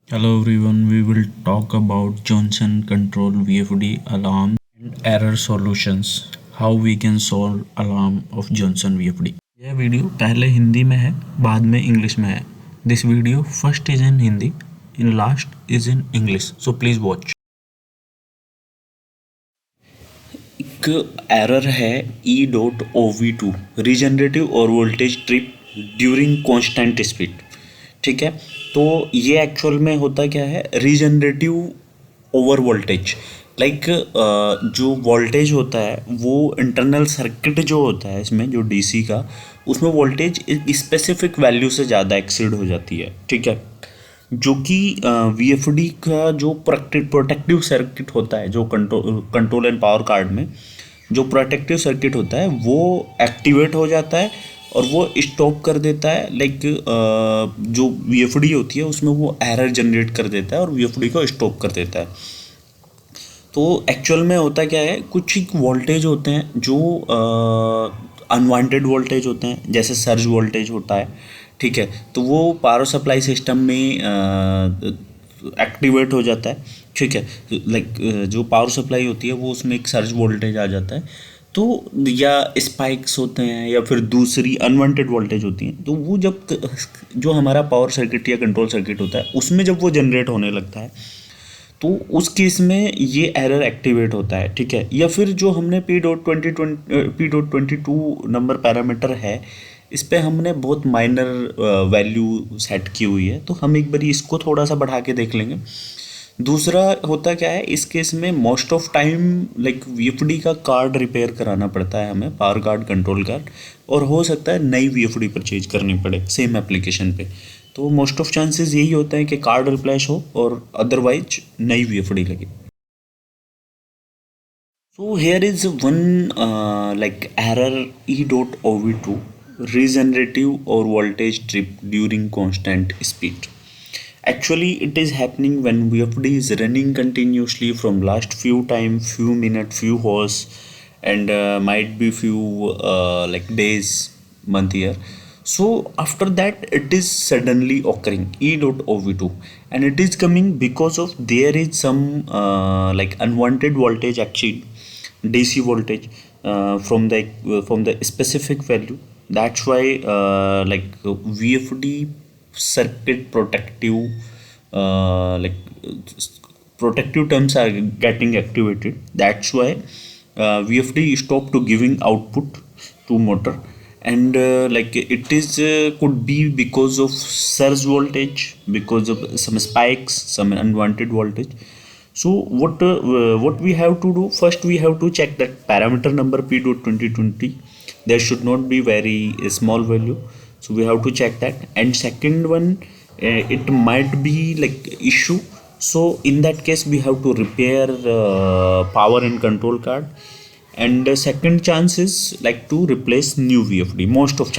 Hello everyone, we will talk about Johnson Control VFD alarm and error solutions. How we can solve alarm of Johnson VFD. यह video पहले हिंदी में है, बाद में English में है. This video first is in Hindi, in last is in English. So please watch. एक error है E.OV2 रीजनरेटिव और voltage trip during constant speed. ठीक है, तो ये एक्चुअल में होता क्या है, रीजनरेटिव ओवर वोल्टेज. लाइक जो वोल्टेज होता है वो इंटरनल सर्किट जो होता है इसमें जो डीसी का, उसमें वोल्टेज स्पेसिफिक वैल्यू से ज़्यादा एक्सीड हो जाती है. ठीक है, जो कि वीएफडी का जो प्रोटेक्टिव सर्किट होता है, जो कंट्रोल एंड पावर कार्ड में जो प्रोटेक्टिव सर्किट होता है वो एक्टिवेट हो जाता है और वो स्टॉप कर देता है. लाइक जो वीएफडी होती है उसमें वो एरर जनरेट कर देता है और वीएफडी को स्टॉप कर देता है. तो एक्चुअल में होता क्या है, कुछ वोल्टेज होते हैं जो अनवांटेड वोल्टेज होते हैं, जैसे सर्ज वोल्टेज होता है. ठीक है, तो वो पावर सप्लाई सिस्टम में एक्टिवेट हो जाता है. ठीक है, लाइक जो पावर सप्लाई होती है वो उसमें एक सर्ज वोल्टेज आ जाता है. तो या स्पाइक्स होते हैं या फिर दूसरी अनवांटेड वोल्टेज होती हैं. तो वो जब जो हमारा पावर सर्किट या कंट्रोल सर्किट होता है उसमें जब वो जनरेट होने लगता है तो उस केस में ये एरर एक्टिवेट होता है. ठीक है, या फिर जो हमने P.22 नंबर पैरामीटर है, इस पे हमने बहुत माइनर वैल्यू सेट की हुई है, तो हम एक बार इसको थोड़ा सा बढ़ा के देख लेंगे. दूसरा होता क्या है, इस केस में most of time like VFD का कार्ड रिपेयर कराना पड़ता है हमें, पावर कार्ड, कंट्रोल कार्ड, और हो सकता है नई वीएफडी परचेज करनी पड़े सेम एप्लीकेशन पे. तो मोस्ट ऑफ चांसेस यही होता है कि कार्ड रिप्लेस हो और अदरवाइज नई वीएफडी लगे. So here is one like error E.OV2 regenerative or voltage trip during constant speed. Actually it is happening when VFD is running continuously from last few time, few minutes, few hours, and might be few like days, month, year. So after that it is suddenly occurring E.OV2, and it is coming because of there is some like unwanted voltage actually DC voltage from the specific value. That's why like VFD circuit like protective terms are getting activated. That's why VFD stop to giving output to motor, and like it is could be because of surge voltage, because of some spikes, some unwanted voltage. So what we have to do, first we have to check that parameter number P.2020, there should not be very small value, so we have to check that. And second one, it might be like issue, so in that case we have to repair power and control card. And second chance is like to replace new VFD. Most of